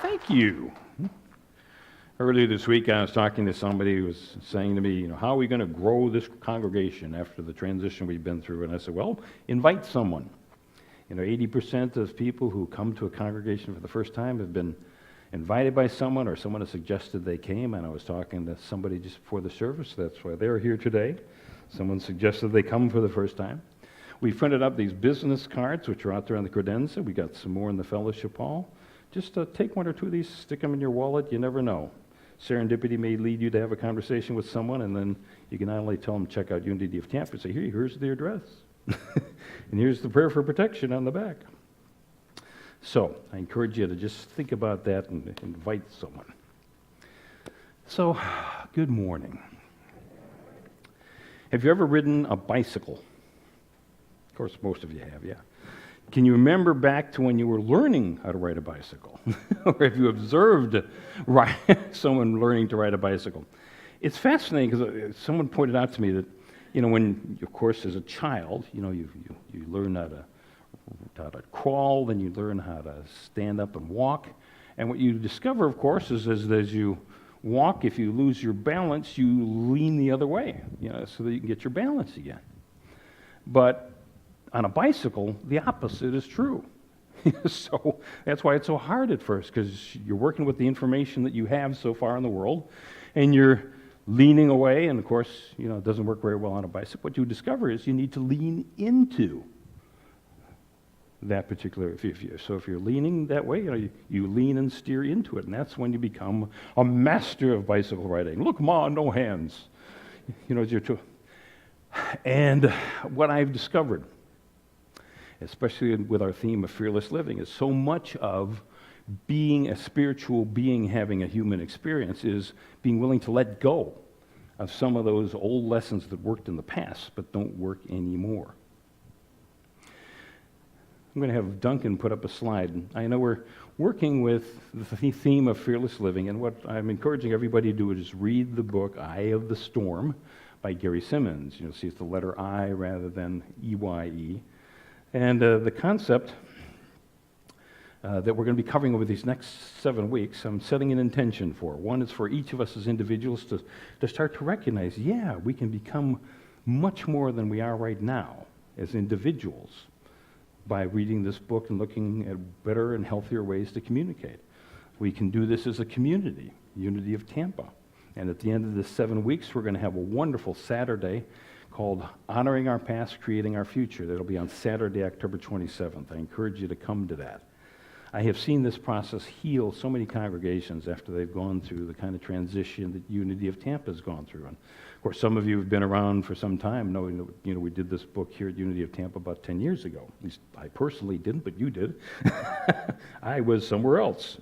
Thank you. Earlier this week, I was talking to somebody who was saying to me, how are we going to grow this congregation after the transition we've been through? And I said, well, invite someone. 80% of people who come to a congregation for the first time have been invited by someone, or someone has suggested they came. And I was talking to somebody just before the service. That's why they're here today. Someone suggested they come for the first time. We printed up these business cards, which are out there on the credenza. We got some more in the fellowship hall. Just take one or two of these, stick them in your wallet. You never know. Serendipity may lead you to have a conversation with someone, and then you can not only tell them, check out Unity of Tampa, say, here's the address. And here's the prayer for protection on the back. So I encourage you to just think about that and invite someone. So, good morning. Have you ever ridden a bicycle? Of course, most of you have, yeah. Can you remember back to when you were learning how to ride a bicycle? Or have you observed someone learning to ride a bicycle? It's fascinating because someone pointed out to me that, when, of course, as a child, you learn how to crawl, then you learn how to stand up and walk. And what you discover, of course, is as you walk, if you lose your balance, you lean the other way, so that you can get your balance again. But on a bicycle, the opposite is true. So that's why it's so hard at first, because you're working with the information that you have so far in the world, and you're leaning away, and of course, it doesn't work very well on a bicycle. What you discover is you need to lean into that particular, so if you're leaning that way, you lean and steer into it, and that's when you become a master of bicycle riding. Look, Ma, no hands. And what I've discovered, especially with our theme of fearless living, is so much of being a spiritual being, having a human experience, is being willing to let go of some of those old lessons that worked in the past but don't work anymore. I'm going to have Duncan put up a slide. I know we're working with the theme of fearless living, and what I'm encouraging everybody to do is read the book Eye of the Storm by Gary Simmons. You'll see it's the letter I rather than E-Y-E. And the concept that we're going to be covering over these next 7 weeks, I'm setting an intention for. One is for each of us as individuals to start to recognize, we can become much more than we are right now as individuals by reading this book and looking at better and healthier ways to communicate. We can do this as a community, Unity of Tampa. And at the end of the 7 weeks, we're going to have a wonderful Saturday called Honoring Our Past, Creating Our Future. That'll be on Saturday, October 27th. I encourage you to come to that. I have seen this process heal so many congregations after they've gone through the kind of transition that Unity of Tampa has gone through. And of course, some of you have been around for some time knowing that we did this book here at Unity of Tampa about 10 years ago. At least I personally didn't, but you did. I was somewhere else.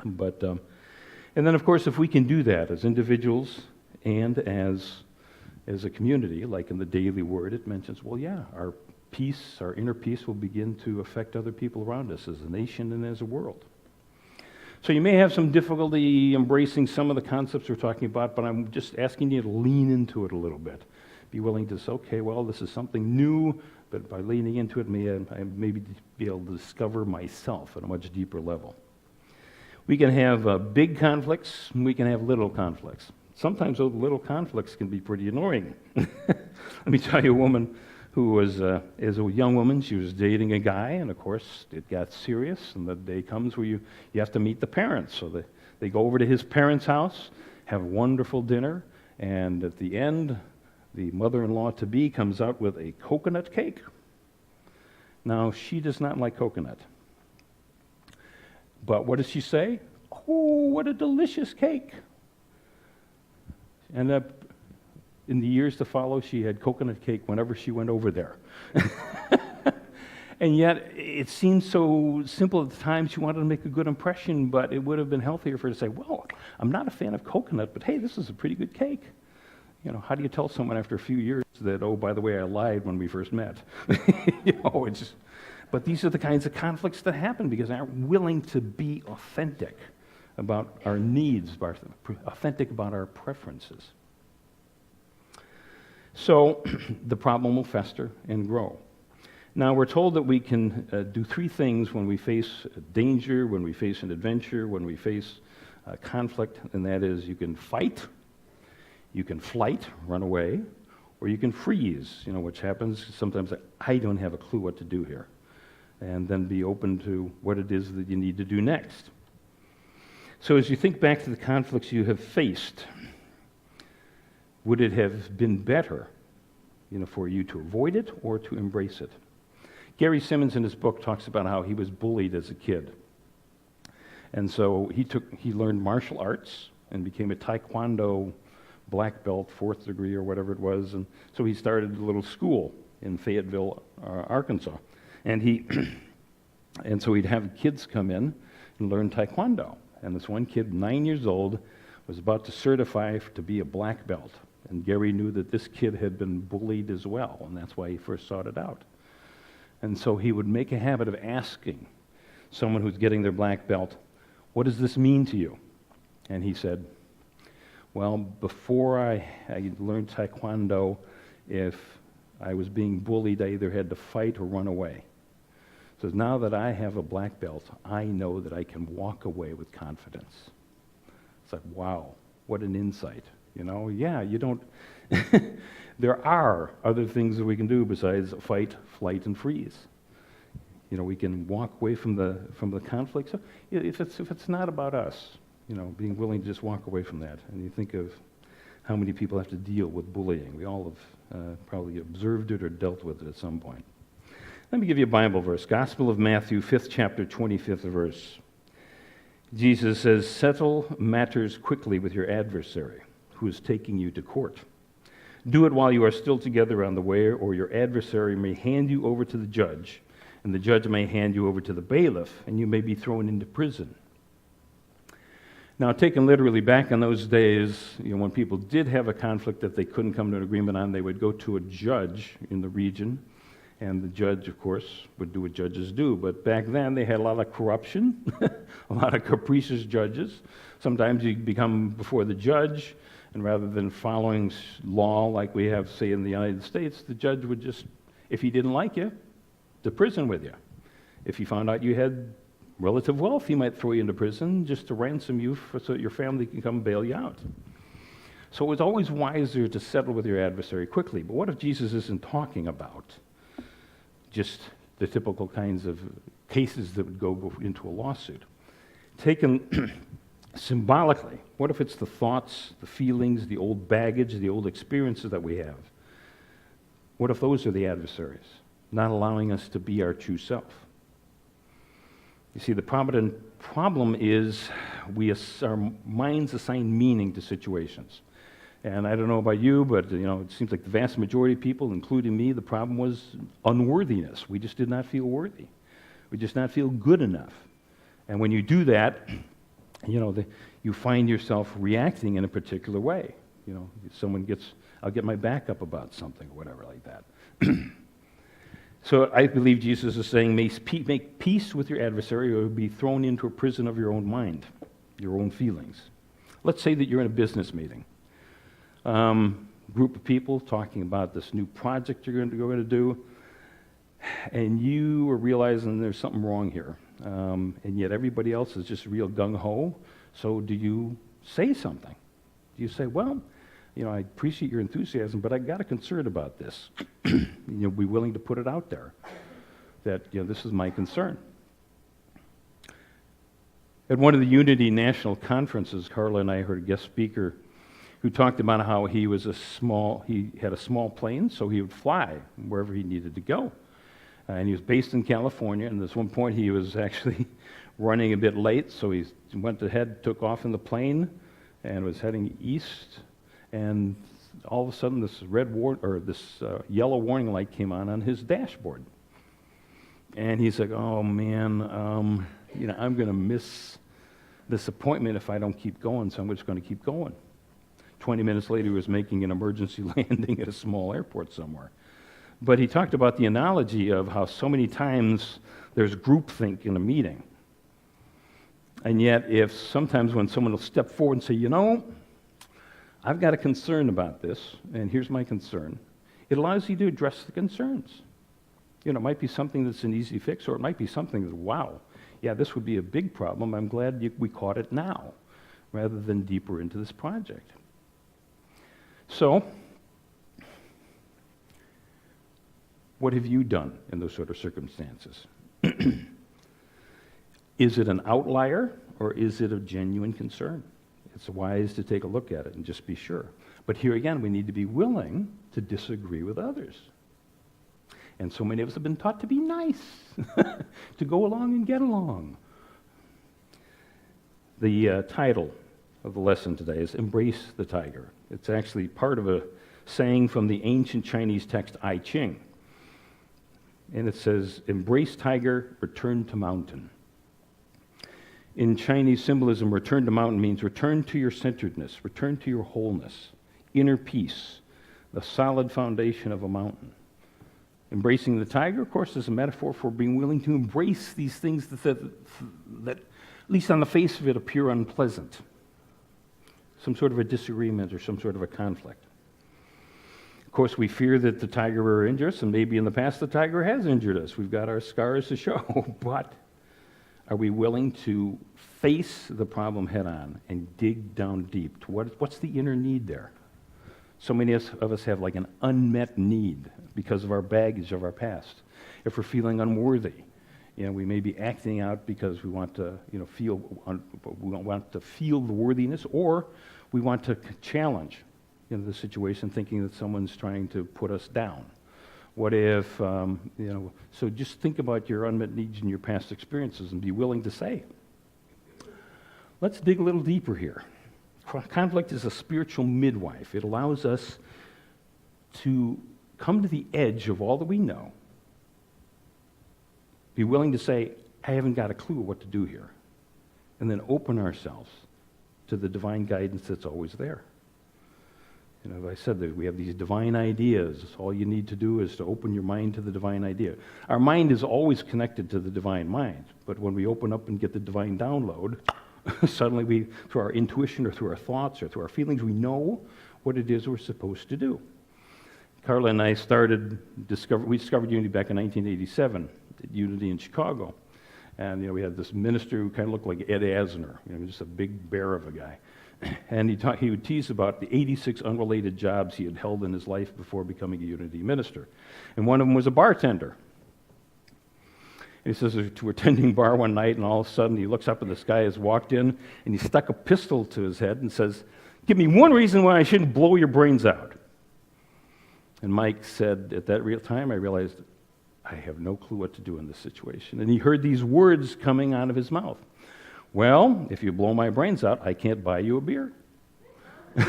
But and then, of course, if we can do that as individuals and as a community, like in the Daily Word, it mentions, our peace, our inner peace will begin to affect other people around us as a nation and as a world. So you may have some difficulty embracing some of the concepts we're talking about, but I'm just asking you to lean into it a little bit. Be willing to say, okay, this is something new, but by leaning into it, I maybe be able to discover myself at a much deeper level. We can have big conflicts, and we can have little conflicts. Sometimes those little conflicts can be pretty annoying. Let me tell you, a woman who was, as a young woman, she was dating a guy, and of course it got serious, and the day comes where you have to meet the parents. So they go over to his parents' house, have a wonderful dinner, and at the end, the mother-in-law-to-be comes out with a coconut cake. Now, she does not like coconut. But what does she say? Oh, what a delicious cake. And in the years to follow, she had coconut cake whenever she went over there. And yet, it seemed so simple at the time. She wanted to make a good impression, but it would have been healthier for her to say, I'm not a fan of coconut, but hey, this is a pretty good cake. How do you tell someone after a few years that, by the way, I lied when we first met? But these are the kinds of conflicts that happen because they aren't willing to be authentic about our needs, authentic about our preferences. So the problem will fester and grow. Now, we're told that we can do three things when we face danger, when we face an adventure, when we face conflict, and that is you can fight, you can flight, run away, or you can freeze, which happens sometimes. I don't have a clue what to do here, and then be open to what it is that you need to do next. So as you think back to the conflicts you have faced, would it have been better, for you to avoid it or to embrace it? Gary Simmons in his book talks about how he was bullied as a kid. And so he learned martial arts and became a Taekwondo black belt, 4th degree or whatever it was. And so he started a little school in Fayetteville, Arkansas. And and so he'd have kids come in and learn Taekwondo. And this one kid, 9 years old, was about to certify to be a black belt. And Gary knew that this kid had been bullied as well, and that's why he first sought it out. And so he would make a habit of asking someone who's getting their black belt, "What does this mean to you?" And he said, "Well, before I learned Taekwondo, if I was being bullied, I either had to fight or run away. So now that I have a black belt, I know that I can walk away with confidence." It's like, wow, what an insight. Yeah, you don't... There are other things that we can do besides fight, flight, and freeze. We can walk away from the conflict. So if it's not about us, being willing to just walk away from that. And you think of how many people have to deal with bullying. We all have probably observed it or dealt with it at some point. Let me give you a Bible verse. Gospel of Matthew, 5th chapter, 25th verse. Jesus says, "Settle matters quickly with your adversary, who is taking you to court. Do it while you are still together on the way, or your adversary may hand you over to the judge, and the judge may hand you over to the bailiff, and you may be thrown into prison." Now, taken literally, back in those days, when people did have a conflict that they couldn't come to an agreement on, they would go to a judge in the region, and the judge, of course, would do what judges do. But back then, they had a lot of corruption, a lot of capricious judges. Sometimes you become before the judge, and rather than following law like we have, say, in the United States, the judge would just, if he didn't like you, to prison with you. If he found out you had relative wealth, he might throw you into prison just to ransom you so that your family can come bail you out. So it was always wiser to settle with your adversary quickly. But what if Jesus isn't talking about just the typical kinds of cases that would go into a lawsuit? Taken symbolically, what if it's the thoughts, the feelings, the old baggage, the old experiences that we have? What if those are the adversaries, not allowing us to be our true self? You see, the problem is our minds assign meaning to situations. And I don't know about you, but it seems like the vast majority of people, including me, the problem was unworthiness. We just did not feel worthy. We just not feel good enough. And when you do that, you find yourself reacting in a particular way. I'll get my back up about something or whatever like that. So I believe Jesus is saying, make peace with your adversary, or you'll be thrown into a prison of your own mind, your own feelings. Let's say that you're in a business meeting. Group of people talking about this new project you're going to do, and you are realizing there's something wrong here, and yet everybody else is just real gung-ho. So do you say something? Do you say, "Well, I appreciate your enthusiasm, but I got a concern about this." Be willing to put it out there that this is my concern. At one of the Unity National Conferences, Carla and I heard a guest speaker who talked about how he had a small plane, so he would fly wherever he needed to go. And he was based in California, and at one point he was actually running a bit late, so he went ahead, took off in the plane, and was heading east, and all of a sudden this yellow warning light came on his dashboard. And he's like, "Oh man, I'm going to miss this appointment if I don't keep going, so I'm just going to keep going." 20 minutes later, he was making an emergency landing at a small airport somewhere. But he talked about the analogy of how so many times there's groupthink in a meeting. And yet, sometimes when someone will step forward and say, "I've got a concern about this, and here's my concern," it allows you to address the concerns. It might be something that's an easy fix, or it might be something that, wow, yeah, this would be a big problem. I'm glad we caught it now, rather than deeper into this project. So, what have you done in those sort of circumstances? Is it an outlier, or is it a genuine concern? It's wise to take a look at it and just be sure. But here again, we need to be willing to disagree with others. And so many of us have been taught to be nice, to go along and get along. The title of the lesson today is Embrace the Tiger. It's actually part of a saying from the ancient Chinese text I Ching. And it says, embrace tiger, return to mountain. In Chinese symbolism, return to mountain means return to your centeredness, return to your wholeness, inner peace, the solid foundation of a mountain. Embracing the tiger, of course, is a metaphor for being willing to embrace these things that at least on the face of it, appear unpleasant. Some sort of a disagreement or some sort of a conflict. Of course, we fear that the tiger will injure us, and maybe in the past the tiger has injured us. We've got our scars to show, but are we willing to face the problem head on and dig down deep to what's the inner need there? So many of us have like an unmet need because of our baggage of our past. If we're feeling unworthy, we may be acting out because we want to, feel the worthiness, or we want to challenge the situation, thinking that someone's trying to put us down. What if, so just think about your unmet needs and your past experiences and be willing to say, let's dig a little deeper here. Conflict is a spiritual midwife. It allows us to come to the edge of all that we know, be willing to say, I haven't got a clue what to do here, and then open ourselves to the divine guidance that's always there. As I said, that we have these divine ideas. All you need to do is to open your mind to the divine idea. Our mind is always connected to the divine mind, but when we open up and get the divine download, suddenly through our intuition or through our thoughts or through our feelings, we know what it is we're supposed to do. Carla and I we discovered Unity back in 1987 at Unity in Chicago. And we had this minister who kind of looked like Ed Asner, just a big bear of a guy. And he would tease about the 86 unrelated jobs he had held in his life before becoming a Unity minister. And one of them was a bartender. And he says to a attending bar one night, and all of a sudden he looks up and this guy has walked in, and he stuck a pistol to his head and says, give me one reason why I shouldn't blow your brains out. And Mike said, at that real time, I realized, I have no clue what to do in this situation. And he heard these words coming out of his mouth. Well, if you blow my brains out, I can't buy you a beer. And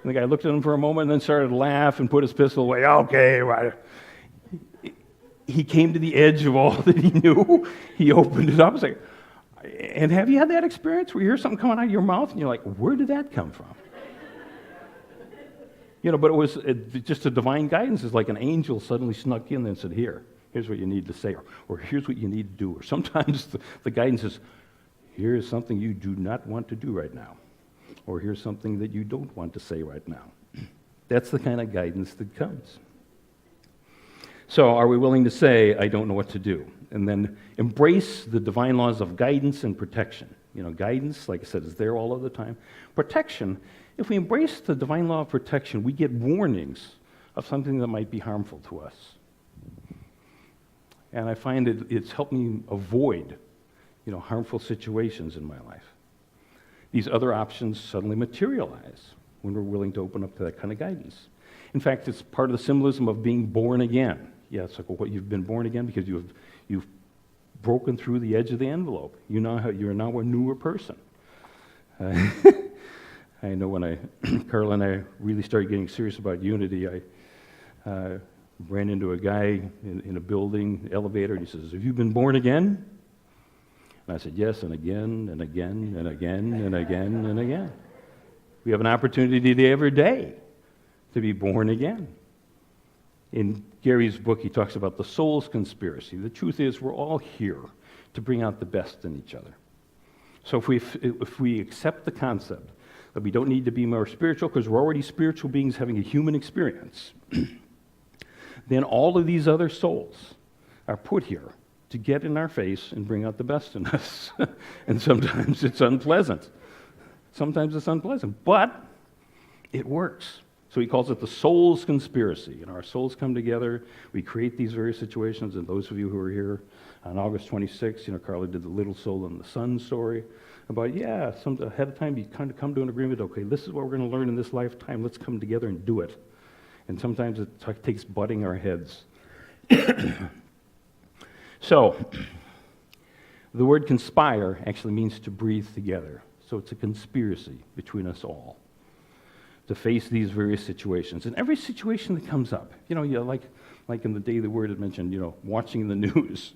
the guy looked at him for a moment and then started to laugh and put his pistol away. Okay, right. He came to the edge of all that he knew. He opened it up and said, and have you had that experience where you hear something coming out of your mouth and you're like, where did that come from? But it was just a divine guidance. It's like an angel suddenly snuck in and said, here's what you need to say, or here's what you need to do. Or sometimes the guidance is, here's something you do not want to do right now, or here's something that you don't want to say right now. That's the kind of guidance that comes. So are we willing to say, I don't know what to do? And then embrace the divine laws of guidance and protection. Guidance, like I said, is there all of the time. Protection, if we embrace the divine law of protection, we get warnings of something that might be harmful to us. And I find it's helped me avoid harmful situations in my life. These other options suddenly materialize when we're willing to open up to that kind of guidance. In fact, it's part of the symbolism of being born again. Yeah, it's like, well, you've been born again because you've broken through the edge of the envelope. You're now a newer person. I know when Carla and I really started getting serious about Unity, I ran into a guy in a building elevator, and he says, have you been born again? And I said, yes, and again, and again, and again, and again, and again. We have an opportunity every day to be born again. In Gary's book, he talks about the soul's conspiracy. The truth is, we're all here to bring out the best in each other. So if we accept the concept that we don't need to be more spiritual because we're already spiritual beings having a human experience, then all of these other souls are put here to get in our face and bring out the best in us. And sometimes it's unpleasant. Sometimes it's unpleasant, but it works. So he calls it the soul's conspiracy. And our souls come together. We create these various situations. And those of you who are here on August 26th, Carla did the little soul and the sun story about, ahead of time you kind of come to an agreement, okay, this is what we're going to learn in this lifetime. Let's come together and do it. And sometimes it takes butting our heads. So, the word conspire actually means to breathe together. So it's a conspiracy between us all to face these various situations. And every situation that comes up, like in the day the word had mentioned, watching the news.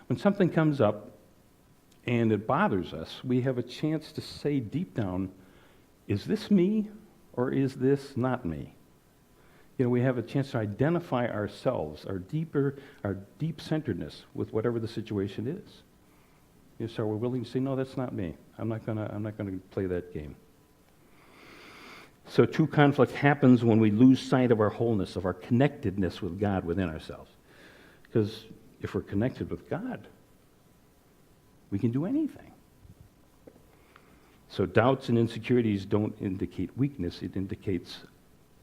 When something comes up and it bothers us, we have a chance to say deep down, is this me or is this not me? We have a chance to identify ourselves, our deep centeredness with whatever the situation is. So we're willing to say, no, that's not me. I'm not gonna play that game. So true conflict happens when we lose sight of our wholeness, of our connectedness with God within ourselves. Because if we're connected with God, we can do anything. So doubts and insecurities don't indicate weakness. It indicates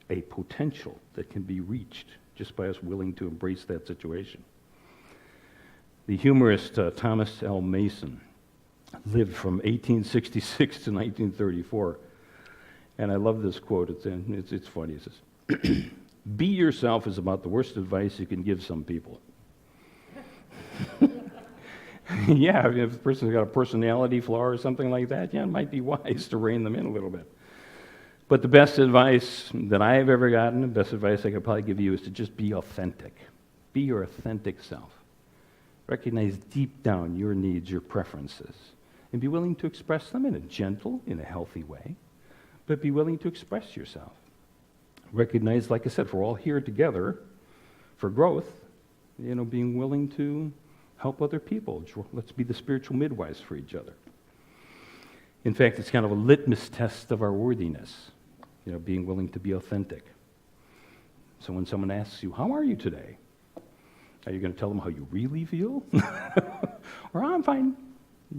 a potential that can be reached just by us willing to embrace that situation. The humorist Thomas L. Mason lived from 1866 to 1934. And I love this quote. It's funny. It says, "Be yourself is about the worst advice you can give some people." Yeah, if a person's got a personality flaw or something like that, it might be wise to rein them in a little bit. But the best advice that I have ever gotten, the best advice I could probably give you is to just be authentic. Be your authentic self. Recognize deep down your needs, your preferences, and be willing to express them in a gentle, in a healthy way, but be willing to express yourself. Recognize, like I said, we're all here together for growth, being willing to help other people. Let's be the spiritual midwives for each other. In fact, it's kind of a litmus test of our worthiness, being willing to be authentic. So when someone asks you, how are you today? Are you going to tell them how you really feel? Or, I'm fine.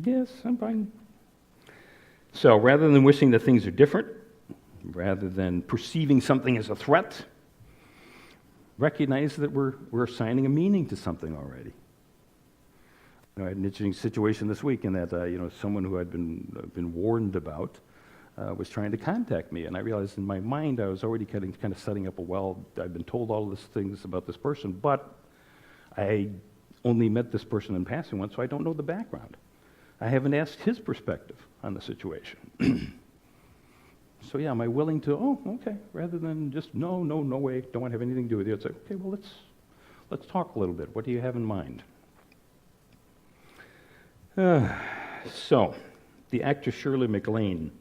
Yes, I'm fine. So rather than wishing that things are different, rather than perceiving something as a threat, recognize that we're assigning a meaning to something already. I had an interesting situation this week in that someone who I'd been warned about was trying to contact me, and I realized in my mind I was already kind of setting up I've been told all these things about this person, but I only met this person in passing once, so I don't know the background. I haven't asked his perspective on the situation. So am I willing to, okay, rather than just, no way, don't want to have anything to do with you, it's like, okay, well, let's talk a little bit. What do you have in mind? So, the actress Shirley MacLaine,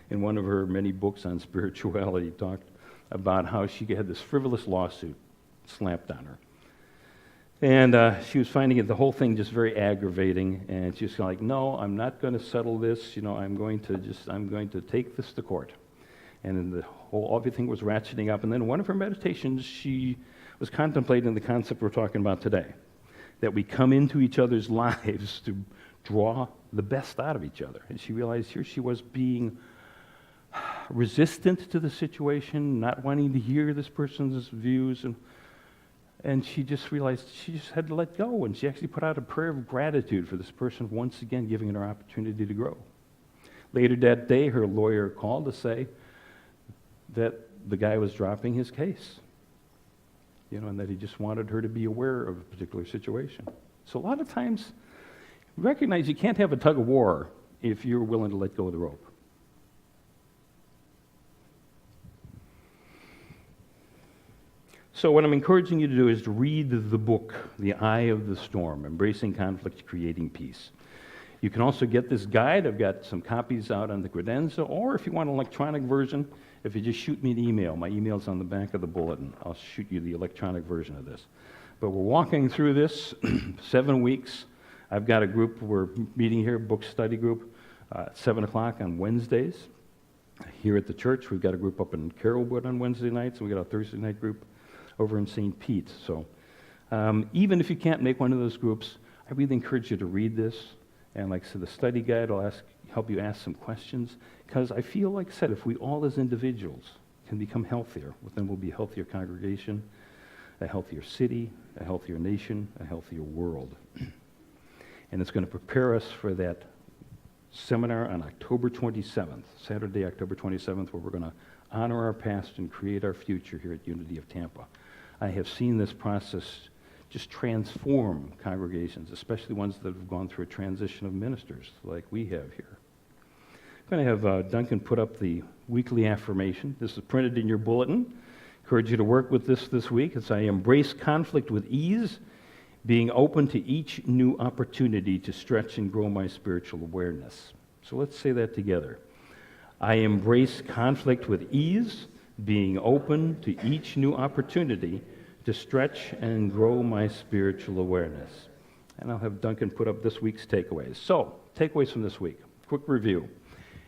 in one of her many books on spirituality, talked about how she had this frivolous lawsuit slapped on her. And she was finding the whole thing just very aggravating, and she was kind of like, no, I'm not going to settle this, I'm going to take this to court. And then everything was ratcheting up, and then in one of her meditations, she was contemplating the concept we're talking about today, that we come into each other's lives to draw the best out of each other. And she realized here she was being resistant to the situation, not wanting to hear this person's views, and she just realized she just had to let go, and she actually put out a prayer of gratitude for this person once again giving her opportunity to grow. Later that day, her lawyer called to say that the guy was dropping his case, and that he just wanted her to be aware of a particular situation. So a lot of times, recognize you can't have a tug of war if you're willing to let go of the rope. So what I'm encouraging you to do is to read the book, The Eye of the Storm, Embracing Conflict, Creating Peace. You can also get this guide. I've got some copies out on the credenza, or if you want an electronic version, if you just shoot me an email. My email's on the back of the bulletin. I'll shoot you the electronic version of this. But we're walking through this 7 weeks. I've got a group, we're meeting here, book study group, at 7 o'clock on Wednesdays. Here at the church, we've got a group up in Carrollwood on Wednesday nights, and we've got a Thursday night group over in St. Pete. So even if you can't make one of those groups, I really encourage you to read this. And like I said, the study guide will help you ask some questions. Because I feel, like I said, if we all as individuals can become healthier, well, then we'll be a healthier congregation, a healthier city, a healthier nation, a healthier world. And it's going to prepare us for that seminar on October 27th, Saturday, October 27th, where we're going to honor our past and create our future here at Unity of Tampa. I have seen this process just transform congregations, especially ones that have gone through a transition of ministers like we have here. I'm going to have Duncan put up the weekly affirmation. This is printed in your bulletin. Encourage you to work with this week. It's I embrace conflict with ease, being open to each new opportunity to stretch and grow my spiritual awareness. So let's say that together. I embrace conflict with ease, being open to each new opportunity to stretch and grow my spiritual awareness. And I'll have Duncan put up this week's takeaways. So, takeaways from this week. Quick review.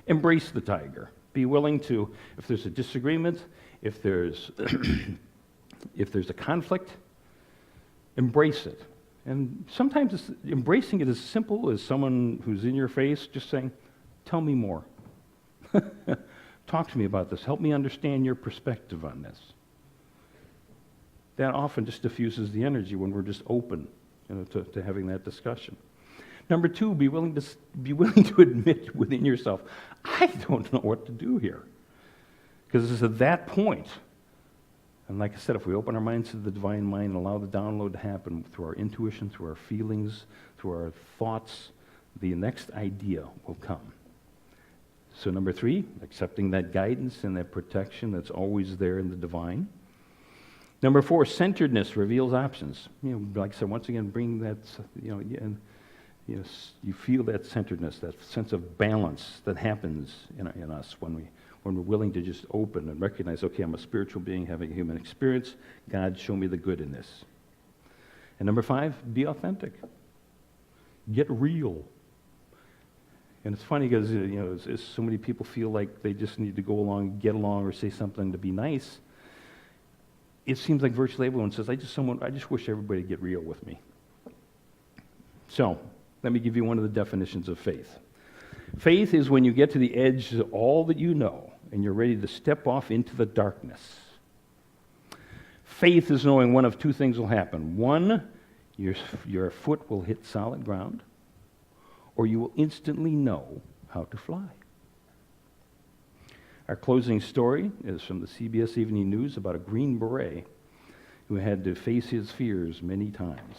Embrace the tiger. Be willing to, if there's a disagreement, if there's a conflict, embrace it. And sometimes embracing it is as simple as someone who's in your face just saying, tell me more. Talk to me about this. Help me understand your perspective on this. That often just diffuses the energy when we're just open, to having that discussion. Number two, be willing to admit within yourself, I don't know what to do here. Because it's at that point, and like I said, if we open our minds to the divine mind and allow the download to happen through our intuition, through our feelings, through our thoughts, the next idea will come. So number three, accepting that guidance and that protection that's always there in the divine. Number four, centeredness reveals options. Like I said, once again, bring that, you feel that centeredness, that sense of balance that happens in us when we're willing to just open and recognize, okay, I'm a spiritual being having a human experience. God, show me the good in this. And number five, be authentic. Get real. And it's funny because, so many people feel like they just need to go along, get along, or say something to be nice. It seems like virtually everyone says, I just wish everybody would get real with me. So, let me give you one of the definitions of faith. Faith is when you get to the edge of all that you know, and you're ready to step off into the darkness. Faith is knowing one of two things will happen. One, your foot will hit solid ground, or you will instantly know how to fly. Our closing story is from the CBS Evening News about a Green Beret who had to face his fears many times.